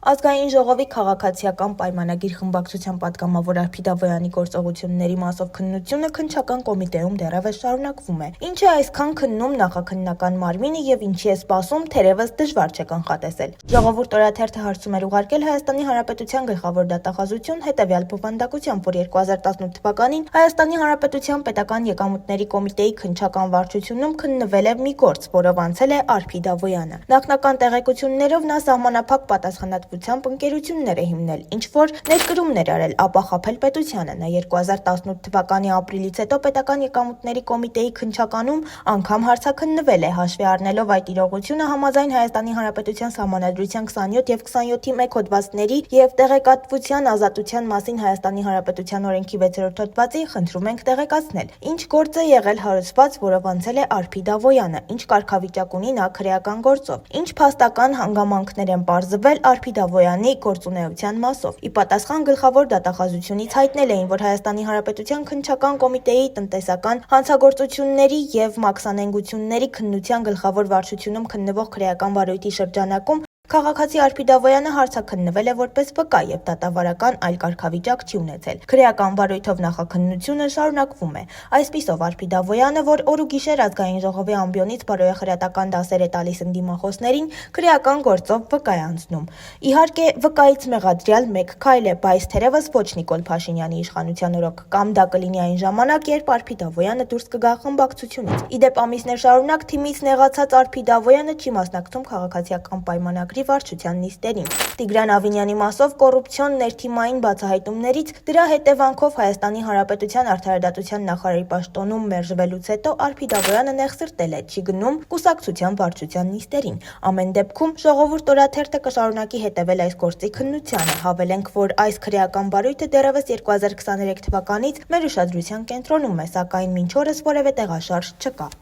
Ազգային ժողովի քաղաքացիական պայմանագիր խմբակցության պատգամավոր Արփի Դավոյանի գործողությունների մասով քննությունը քննչական կոմիտեում դեռևս շարունակվում է։ Ինչ է այսքան քննում նախաքննական մարմինը եւ ինչի է սպասում, թերևս դժվար չէ կանխատեսել։ Ժողովուրդ օրաթերթը հարցում էր ուղարկել Հայաստանի Հանրապետության գլխավոր դատախազություն հետեւյալ բովանդակությամբ, որ 2018 թվականին Հայաստանի Հանրապետության պետական եկամուտների կոմիտեի քննչական վարչությունում քննվել է մի գործ, որով անցել է Արփի Դավոյանը։ Նախնական տեղեկություններով նա սահմանափակ պատասխանատվությամբ ընկերություններ է հիմնել, ինչ որ ներկրումներ արել, ապա խաբել պետությանը։ Նա 2018 թվականի ապրիլից հետո պետական եկամուտների կոմիտեի քննչականում անգամ հարցաքննվել է, հաշվի առնելով այդ իրողությունը համաձայն Հայաստանի Հանրապետության Սահմանադրության 27 եւ 27-ի 1 հոդվածների եւ տեղեկատվության ազատության մասին Հայաստանի Հանրապետության օրենքի 6-րդ հոդվածի խնդրում ենք տեղեկացնել, ինչ գործ է եղել հարուցված, որով անցել է Արփի Դավոյանը, ինչ կարգավիճակ ունի նա քրեական գործով, ինչ փաստական հանգամանքներ են պարզվել Արփի Դավոյանի գործունեության մասով։ Ի պատասխան գլխավոր դատախազությունից հայտնել էին, որ Հայաստանի Հանրապետության քննչական կոմիտեի տնտեսական հանցագործությունների եւ մաքսանենգությունների քննության գլխավոր վարչությունում քննվող քրեական վարույթի շրջանակում քաղաքացի Արփի Դավոյանը հարցաքննվել է որպես վկա եւ դատավարական այլ կարգավիճակ չի ունեցել։ Քրեական վարույթով նախաքննությունը շարունակվում է։ Այսպիսով Արփի Դավոյանը, որ օր ու գիշեր ազգային ժողովի ամբիոնից բարոյախրատական դասեր է տալիս ընդդիմախոսներին, քրեական գործով վկա է անցնում։ Իհարկե, վկայից մեղադրյալ մեկ քայլ է, բայց թերևս ոչ Նիկոլ Փաշինյանի իշխանության օրոք, կամ դա կլինի այն ժամանակ, երբ Արփի Դավոյանը դուրս կգա խմբակցությունից։ Իդեպ ամիսներ շարունակ թիմից նեղացած Արփի Դավոյանը չի մասնակցում քաղաքացիական պայմանագրի վարչության նիստերին։ Տիգրան Ավինյանի մասով կոռուպցիոն ներթիմային բացահայտումներից, դրա հետևանքով Հայաստանի Հանրապետության արդարադատության նախարարի պաշտոնում մերժվելուց հետո Արփի Դավոյանը նեղսրտել է, չի գնում կուսակցության վարչության նիստերին։ Ամեն դեպքում ժողովուրդ օրաթերթը կշարունակի հետևել այս գործի քննությանը։ Հավելենք, որ այս քրեական բարույթը դեռևս 2023 թվականից մեր ուշադրության կենտրոնում է, սակայն մինչ օրս որևէ տեղաշարժ չկա։